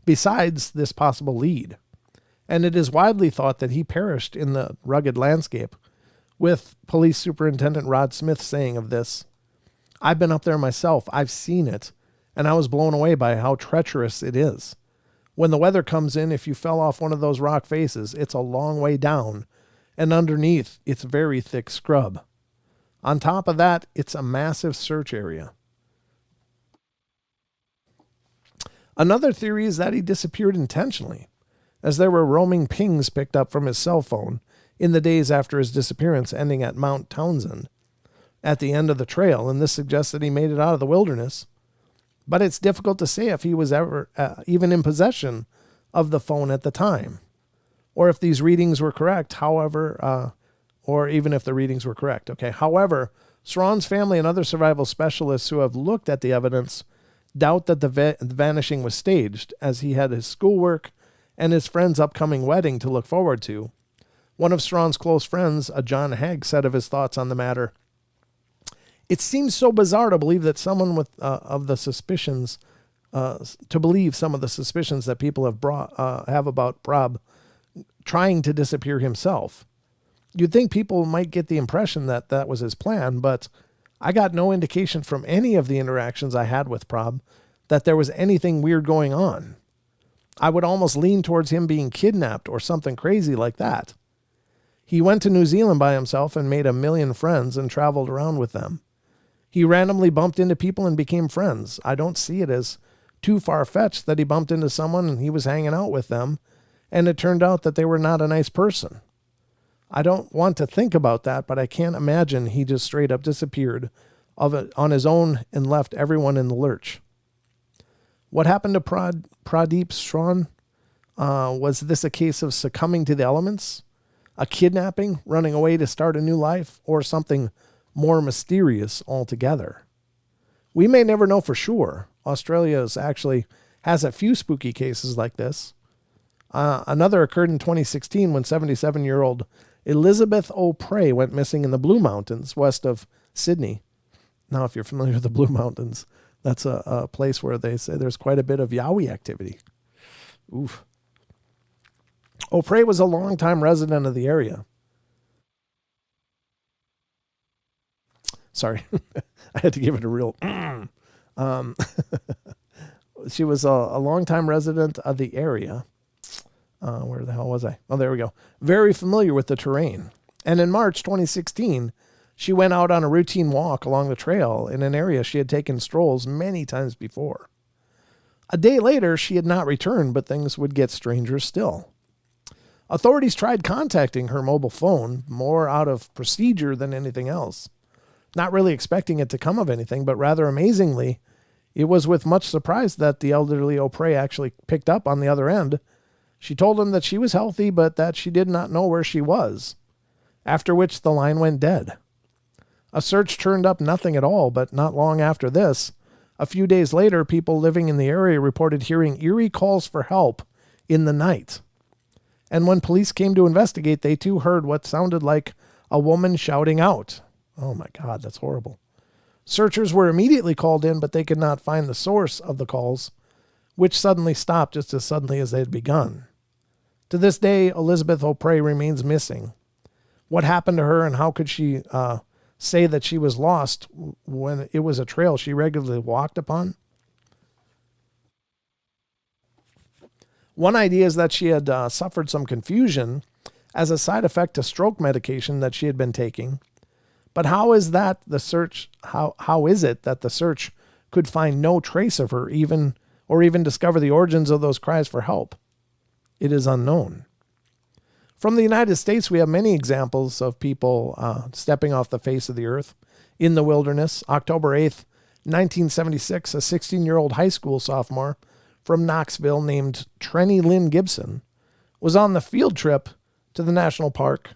besides this possible lead, and it is widely thought that he perished in the rugged landscape, with Police Superintendent Rod Smith saying of this, "I've been up there myself, I've seen it, and I was blown away by how treacherous it is. When the weather comes in, if you fell off one of those rock faces, it's a long way down, and underneath, it's very thick scrub. On top of that, it's a massive search area." Another theory is that he disappeared intentionally, as there were roaming pings picked up from his cell phone in the days after his disappearance, ending at Mount Townsend at the end of the trail, and this suggests that he made it out of the wilderness. But it's difficult to say if he was ever even in possession of the phone at the time, or if these readings were correct, or even if the readings were correct. Okay. However, Strawn's family and other survival specialists who have looked at the evidence doubt that the vanishing was staged, as he had his schoolwork and his friend's upcoming wedding to look forward to. One of Strawn's close friends, John Hegg, said of his thoughts on the matter, "It seems so bizarre to believe that someone with of the suspicions, to believe some of the suspicions that people have about Prab trying to disappear himself. You'd think people might get the impression that that was his plan, but I got no indication from any of the interactions I had with Prab that there was anything weird going on. I would almost lean towards him being kidnapped or something crazy like that. He went to New Zealand by himself and made 1 million friends and traveled around with them. He randomly bumped into people and became friends. I don't see it as too far-fetched that he bumped into someone and he was hanging out with them, and it turned out that they were not a nice person. I don't want to think about that, but I can't imagine he just straight up disappeared on his own and left everyone in the lurch." What happened to Pradeep Strawn? Was this a case of succumbing to the elements? A kidnapping, running away to start a new life, or something more mysterious altogether. We may never know for sure. Australia actually has a few spooky cases like this. Another occurred in 2016 when 77-year-old Elizabeth O'Prey went missing in the Blue Mountains west of Sydney. Now, if you're familiar with the Blue Mountains, that's a place where they say there's quite a bit of Yowie activity. Oof. O'Prey was a longtime resident of the area. Sorry, I had to give it a real... She was a longtime resident of the area. Where the hell was I? Oh, there we go. Very familiar with the terrain. And in March 2016, she went out on a routine walk along the trail in an area she had taken strolls many times before. A day later, she had not returned, but things would get stranger still. Authorities tried contacting her mobile phone, more out of procedure than anything else. Not really expecting it to come of anything, but rather amazingly, it was with much surprise that the elderly O'Prey actually picked up on the other end. She told him that she was healthy, but that she did not know where she was, after which the line went dead. A search turned up nothing at all, but not long after this, a few days later, people living in the area reported hearing eerie calls for help in the night. And when police came to investigate, they too heard what sounded like a woman shouting out. Oh my God, that's horrible. Searchers were immediately called in, but they could not find the source of the calls, which suddenly stopped just as suddenly as they had begun. To this day, Elizabeth O'Prey remains missing. What happened to her, and how could she say that she was lost when it was a trail she regularly walked upon? One idea is that she had suffered some confusion as a side effect to stroke medication that she had been taking. But how is it that the search could find no trace of her, even discover the origins of those cries for help? It is unknown. From the United States, we have many examples of people stepping off the face of the earth in the wilderness. October 8th, 1976, a 16-year-old high school sophomore from Knoxville named Trenny Lynn Gibson was on the field trip to the national park.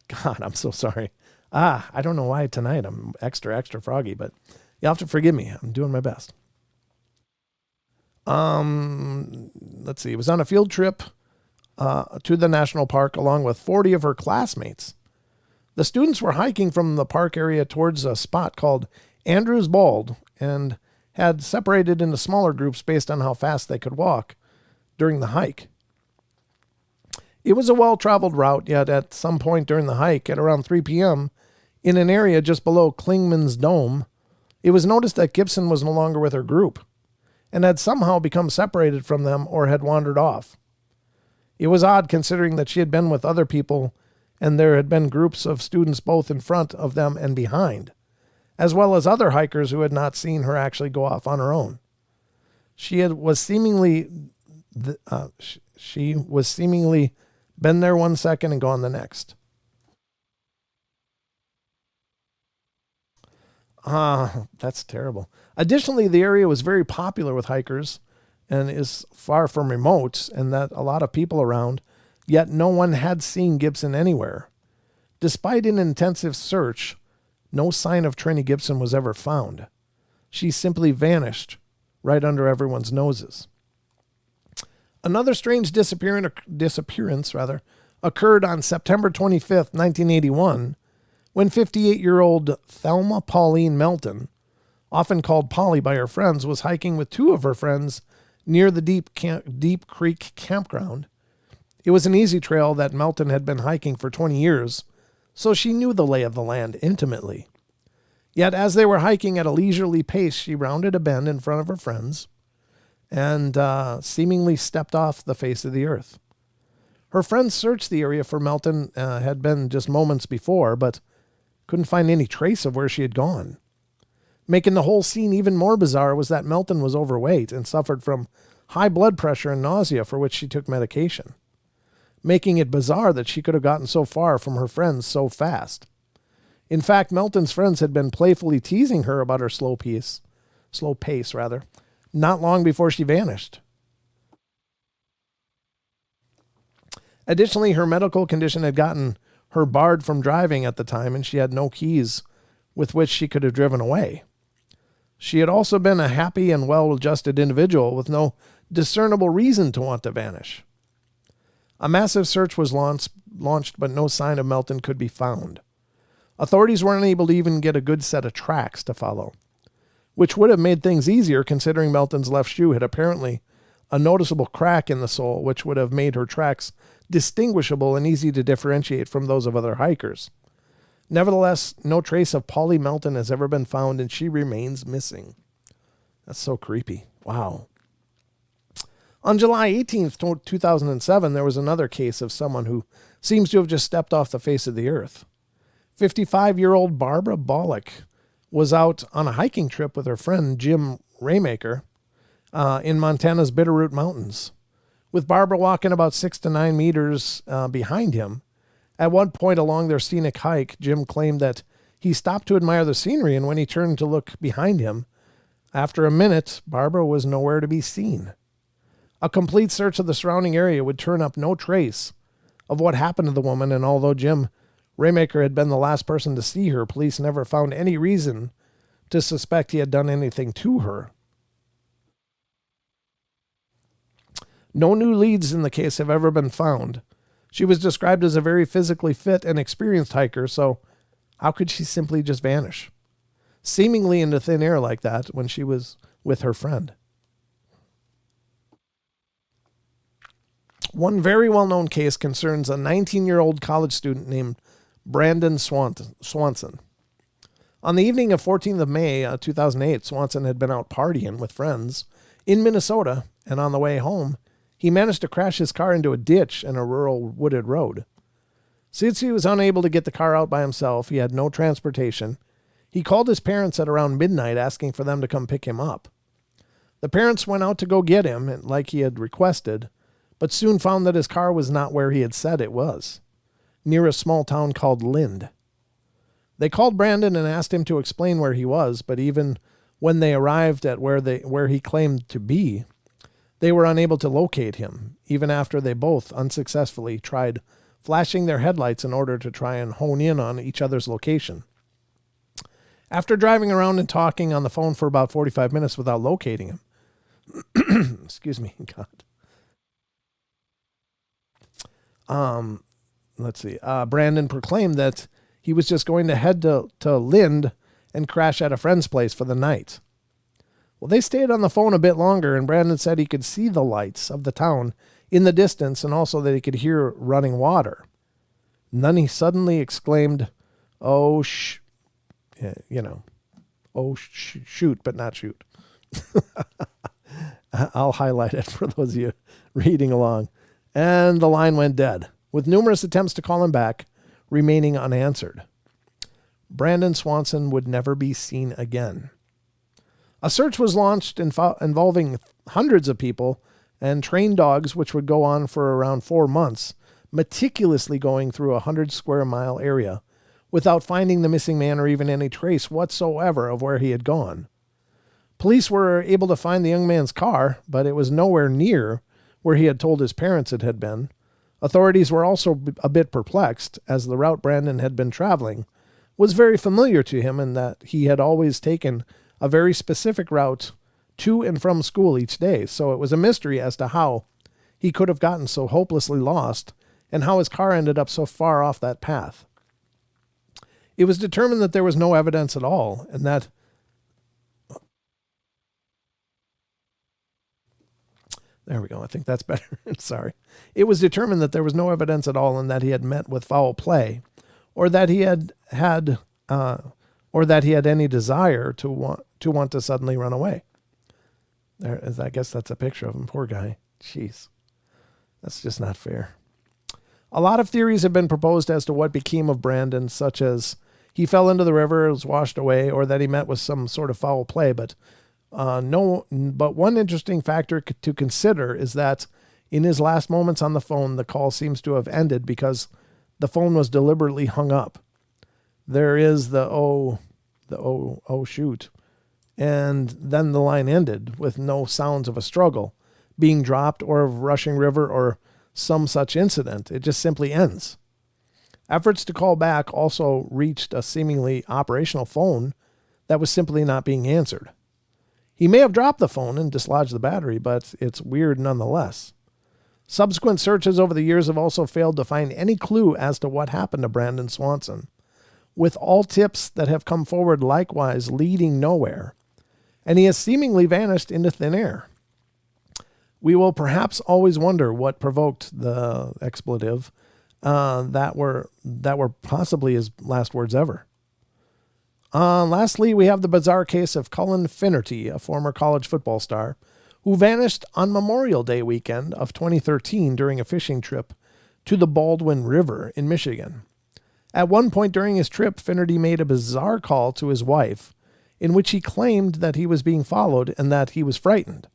God, I'm so sorry. I don't know why tonight I'm extra froggy, but you'll have to forgive me. I'm doing my best. Let's see. It was on a field trip to the national park along with 40 of her classmates. The students were hiking from the park area towards a spot called Andrews Bald and had separated into smaller groups based on how fast they could walk during the hike. It was a well-traveled route, yet at some point during the hike at around 3 p.m., in an area just below Klingman's Dome, it was noticed that Gibson was no longer with her group and had somehow become separated from them or had wandered off. It was odd considering that she had been with other people and there had been groups of students both in front of them and behind, as well as other hikers who had not seen her actually go off on her own. She was seemingly been there 1 second and gone the next. That's terrible. Additionally, the area was very popular with hikers and is far from remote, and that a lot of people around, yet no one had seen Gibson anywhere. Despite an intensive search, no sign of Trenny Gibson was ever found. She simply vanished right under everyone's noses. Another strange disappearance occurred on September 25th, 1981, when 58-year-old Thelma Pauline Melton, often called Polly by her friends, was hiking with two of her friends near the Deep Creek campground. It was an easy trail that Melton had been hiking for 20 years, so she knew the lay of the land intimately. Yet as they were hiking at a leisurely pace, she rounded a bend in front of her friends and seemingly stepped off the face of the earth. Her friends searched the area for Melton, had been just moments before, but couldn't find any trace of where she had gone. Making the whole scene even more bizarre was that Melton was overweight and suffered from high blood pressure and nausea for which she took medication, making it bizarre that she could have gotten so far from her friends so fast. In fact, Melton's friends had been playfully teasing her about her slow pace, not long before she vanished. Additionally, her medical condition had gotten her barred from driving at the time, and she had no keys with which she could have driven away. She had also been a happy and well-adjusted individual with no discernible reason to want to vanish. A massive search was launched, but no sign of Melton could be found. Authorities were unable to even get a good set of tracks to follow, which would have made things easier considering Melton's left shoe had apparently a noticeable crack in the sole, which would have made her tracks distinguishable and easy to differentiate from those of other hikers. Nevertheless, no trace of Polly Melton has ever been found, and she remains missing. That's so creepy. Wow. On July 18th, 2007, there was another case of someone who seems to have just stepped off the face of the earth. 55-year-old Barbara Bollock was out on a hiking trip with her friend Jim Raymaker in Montana's Bitterroot Mountains, with Barbara walking about 6 to 9 meters behind him. At one point along their scenic hike, Jim claimed that he stopped to admire the scenery, and when he turned to look behind him, after a minute, Barbara was nowhere to be seen. A complete search of the surrounding area would turn up no trace of what happened to the woman, and although Jim Raymaker had been the last person to see her, police never found any reason to suspect he had done anything to her. No new leads in the case have ever been found. She was described as a very physically fit and experienced hiker, so how could she simply just vanish, seemingly into thin air like that when she was with her friend? One very well-known case concerns a 19-year-old college student named Brandon Swanson. On the evening of 14th of May, 2008, Swanson had been out partying with friends in Minnesota, and on the way home, he managed to crash his car into a ditch in a rural wooded road. Since he was unable to get the car out by himself, he had no transportation. He called his parents at around midnight asking for them to come pick him up. The parents went out to go get him, like he had requested, but soon found that his car was not where he had said it was, near a small town called Lind. They called Brandon and asked him to explain where he was, but even when they arrived at where he claimed to be, they were unable to locate him, even after they both unsuccessfully tried flashing their headlights in order to try and hone in on each other's location. After driving around and talking on the phone for about 45 minutes without locating him, excuse me, God. Brandon proclaimed that he was just going to head to Lind and crash at a friend's place for the night. Well, they stayed on the phone a bit longer, and Brandon said he could see the lights of the town in the distance and also that he could hear running water. And then he suddenly exclaimed, shoot, but not shoot. I'll highlight it for those of you reading along. And the line went dead, with numerous attempts to call him back remaining unanswered. Brandon Swanson would never be seen again. A search was launched involving hundreds of people and trained dogs, which would go on for around 4 months, meticulously going through a 100-square-mile area without finding the missing man or even any trace whatsoever of where he had gone. Police were able to find the young man's car, but it was nowhere near where he had told his parents it had been. Authorities were also a bit perplexed, as the route Brandon had been traveling was very familiar to him, and that he had always taken a very specific route to and from school each day. So it was a mystery as to how he could have gotten so hopelessly lost and how his car ended up so far off that path. It was determined that there was no evidence at all, and that there we go. I think that's better. Sorry. It was determined that there was no evidence at all and that he had met with foul play, or that he had any desire to want to suddenly run away. I guess that's a picture of him. Poor guy. Jeez. That's just not fair. A lot of theories have been proposed as to what became of Brandon, such as he fell into the river, was washed away, or that he met with some sort of foul play. But one interesting factor to consider is that in his last moments on the phone, the call seems to have ended because the phone was deliberately hung up. There is the shoot. And then the line ended with no sounds of a struggle being dropped or of rushing river or some such incident. It just simply ends. Efforts to call back also reached a seemingly operational phone that was simply not being answered. He may have dropped the phone and dislodged the battery, but it's weird nonetheless. Subsequent searches over the years have also failed to find any clue as to what happened to Brandon Swanson, with all tips that have come forward likewise leading nowhere, and he has seemingly vanished into thin air. We will perhaps always wonder what provoked the expletive that were possibly his last words ever. Lastly, we have the bizarre case of Cullen Finnerty, a former college football star, who vanished on Memorial Day weekend of 2013 during a fishing trip to the Baldwin River in Michigan. At one point during his trip, Finnerty made a bizarre call to his wife in which he claimed that he was being followed and that he was frightened.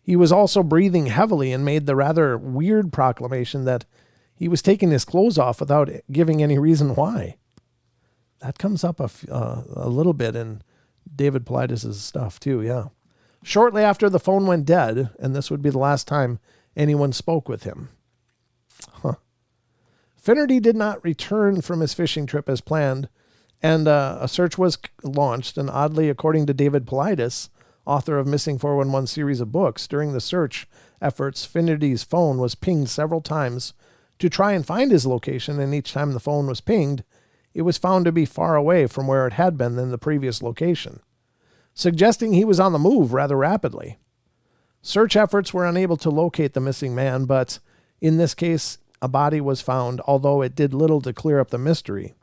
He was also breathing heavily and made the rather weird proclamation that he was taking his clothes off without giving any reason why. That comes up a little bit in David Paulides' stuff too, yeah. Shortly after, the phone went dead, and this would be the last time anyone spoke with him. Finnerty did not return from his fishing trip as planned, and a search was launched, and oddly, according to David Paulides, author of Missing 411 series of books, during the search efforts, Finnerty's phone was pinged several times to try and find his location, and each time the phone was pinged, it was found to be far away from where it had been in the previous location, suggesting he was on the move rather rapidly. Search efforts were unable to locate the missing man, but in this case, a body was found, although it did little to clear up the mystery.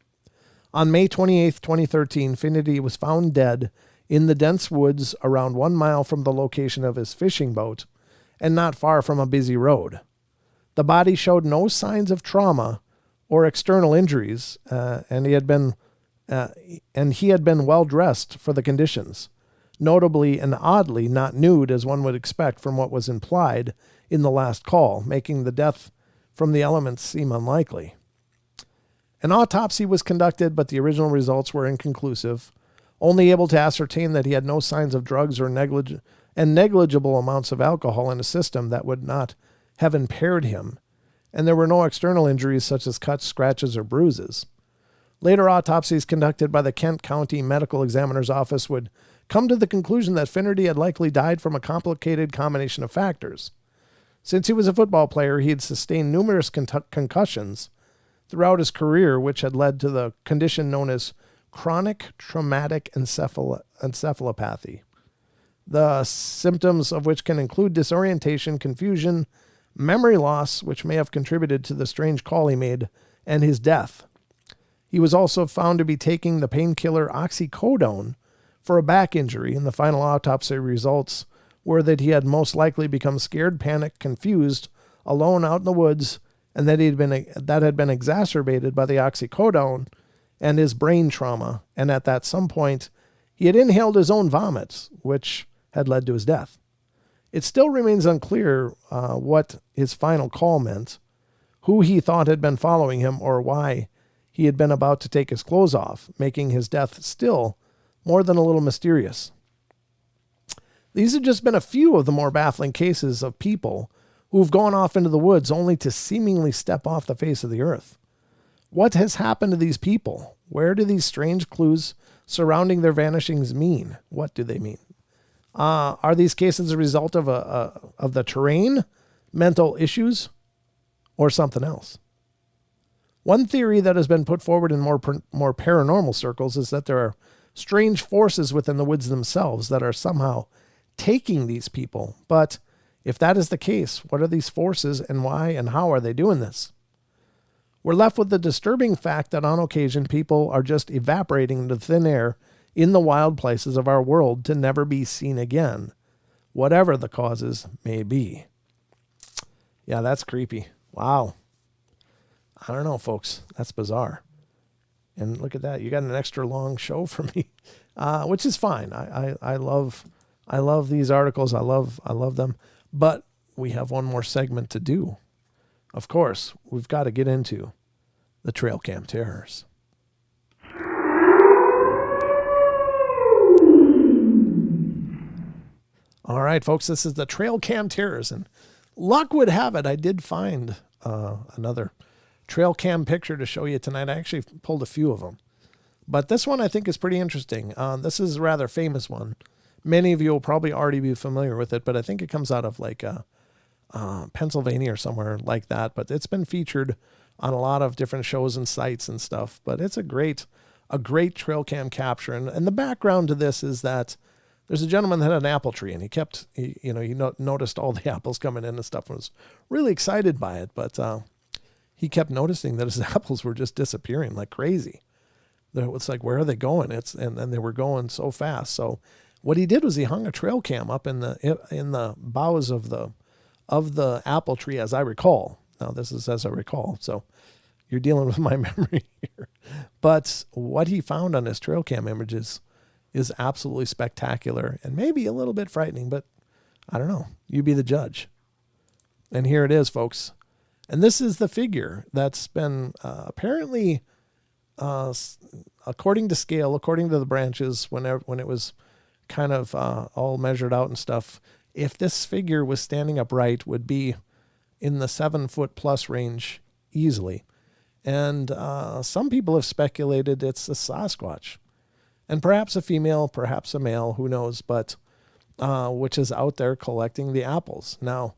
On May 28, 2013, Finnerty was found dead in the dense woods around 1 mile from the location of his fishing boat and not far from a busy road. The body showed no signs of trauma or external injuries, and he had been well dressed for the conditions, notably and oddly not nude as one would expect from what was implied in the last call, making the death from the elements seem unlikely. An autopsy was conducted, but the original results were inconclusive, only able to ascertain that he had no signs of drugs or negligible amounts of alcohol in his system that would not have impaired him, and there were no external injuries such as cuts, scratches, or bruises. Later autopsies conducted by the Kent County Medical Examiner's Office would come to the conclusion that Finnerty had likely died from a complicated combination of factors. Since he was a football player, he had sustained numerous concussions throughout his career, which had led to the condition known as chronic traumatic encephalopathy, the symptoms of which can include disorientation, confusion, memory loss, which may have contributed to the strange call he made, and his death. He was also found to be taking the painkiller oxycodone for a back injury, and the final autopsy results were that he had most likely become scared, panicked, confused, alone out in the woods, and that had been exacerbated by the oxycodone and his brain trauma, and at some point he had inhaled his own vomit, which had led to his death. It still remains unclear what his final call meant, who he thought had been following him, or why he had been about to take his clothes off, making his death still more than a little mysterious. These have just been a few of the more baffling cases of people who've gone off into the woods only to seemingly step off the face of the earth. What has happened to these people? Where do these strange clues surrounding their vanishings mean? What do they mean? Are these cases a result of the terrain, mental issues, or something else? One theory that has been put forward in more paranormal circles is that there are strange forces within the woods themselves that are somehow taking these people. But if that is the case, what are these forces and why and how are they doing this? We're left with the disturbing fact that on occasion people are just evaporating into thin air in the wild places of our world to never be seen again, whatever the causes may be. Yeah, that's creepy. Wow. I don't know, folks. That's bizarre. And look at that. You got an extra long show for me, which is fine. I love these articles. I love them. But we have one more segment to do. Of course, we've got to get into the trail cam terrors. All right, folks, this is the trail cam terrors. And luck would have it, I did find another trail cam picture to show you tonight. I actually pulled a few of them. But this one I think is pretty interesting. This is a rather famous one. Many of you will probably already be familiar with it, but I think it comes out of like Pennsylvania or somewhere like that. But it's been featured on a lot of different shows and sites and stuff. But it's a great trail cam capture. And the background to this is that there's a gentleman that had an apple tree, and he noticed all the apples coming in and stuff, and was really excited by it. But he kept noticing that his apples were just disappearing like crazy. It's like, where are they going? And they were going so fast. So what he did was he hung a trail cam up in the boughs of the apple tree, as I recall. Now this is as I recall, so you're dealing with my memory here. But what he found on his trail cam images is absolutely spectacular and maybe a little bit frightening, but I don't know. You be the judge. And here it is, folks. And this is the figure that's been apparently, according to scale, according to the branches, when it was kind of all measured out and stuff, if this figure was standing upright, would be in the 7 foot plus range easily. And some people have speculated it's a Sasquatch, and perhaps a female, perhaps a male, who knows, but which is out there collecting the apples. Now,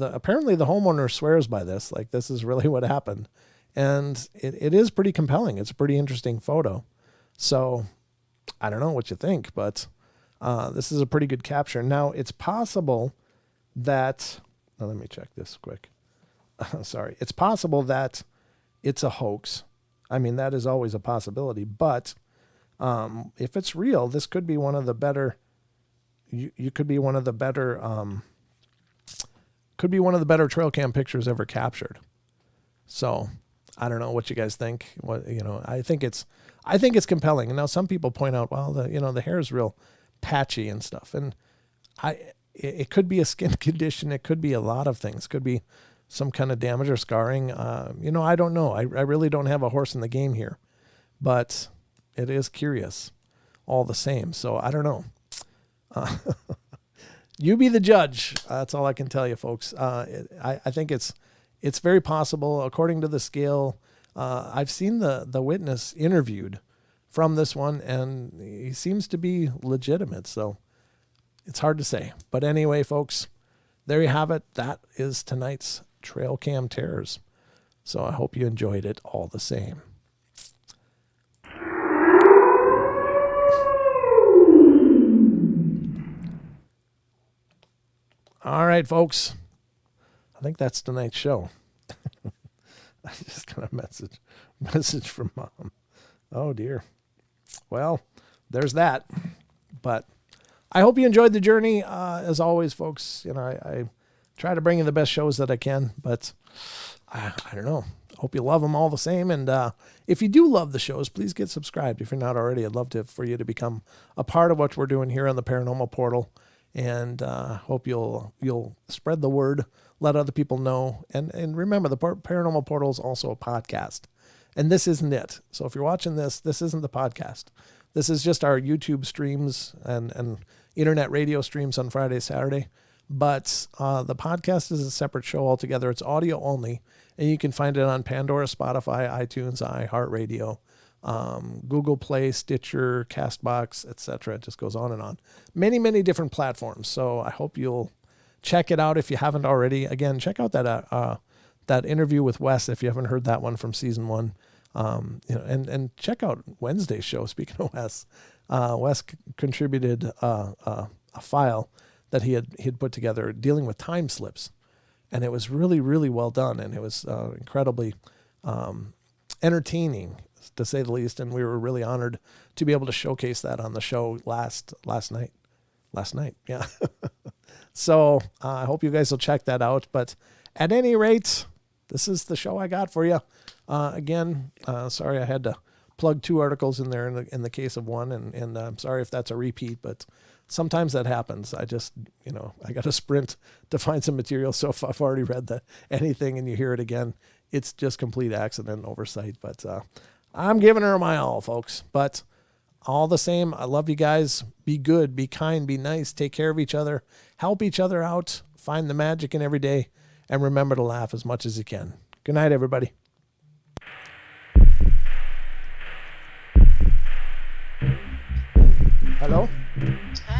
apparently the homeowner swears by this, like this is really what happened. And it is pretty compelling. It's a pretty interesting photo. So I don't know what you think, but this is a pretty good capture. Now, it's possible that, let me check this quick. Sorry. It's possible that it's a hoax. I mean, that is always a possibility, but if it's real, this could be one of the better, you could be one of the better, trail cam pictures ever captured. So I don't know what you guys think. I think it's compelling. And now some people point out, well, the hair is real patchy and stuff. And it could be a skin condition. It could be a lot of things. Could be some kind of damage or scarring. I don't know. I really don't have a horse in the game here, but it is curious all the same. So I don't know. You be the judge. That's all I can tell you, folks. I think it's very possible, according to the scale. I've seen the witness interviewed from this one, and he seems to be legitimate. So it's hard to say. But anyway, folks, there you have it. That is tonight's Trail Cam Terrors. So I hope you enjoyed it all the same. All right, folks. I think that's tonight's show. I just got a message from Mom. Oh, dear. Well, there's that. But I hope you enjoyed the journey. As always, folks, I try to bring you the best shows that I can, but I don't know. Hope you love them all the same. And if you do love the shows, please get subscribed. If you're not already, I'd love for you to become a part of what we're doing here on the Paranormal Portal. And hope you'll spread the word, let other people know. And remember, the Paranormal Portal is also a podcast. And this isn't it. So if you're watching this isn't the podcast. This is just our YouTube streams and internet radio streams on Friday, Saturday. But the podcast is a separate show altogether. It's audio only. And you can find it on Pandora, Spotify, iTunes, iHeartRadio, Google Play, Stitcher, Castbox, etc. It just goes on and on. Many, many different platforms. So I hope you'll check it out if you haven't already. Again, check out that interview with Wes if you haven't heard that one from season 1. And check out Wednesday's show. Speaking of Wes, Wes contributed a file that he had put together dealing with time slips, and it was really, really well done, and it was incredibly entertaining, to say the least. And we were really honored to be able to showcase that on the show last night. Yeah. So I hope you guys will check that out. But at any rate, this is the show I got for you. Again, sorry I had to plug 2 articles in there in the case of one, and I'm sorry if that's a repeat, but sometimes that happens. I just, I got to sprint to find some material. So if I've already read anything and you hear it again, it's just complete accident and oversight. But I'm giving her my all, folks. But all the same, I love you guys. Be good, be kind, be nice, take care of each other, help each other out, find the magic in every day. and remember to laugh as much as you can. Good night, everybody. Hello? Hi.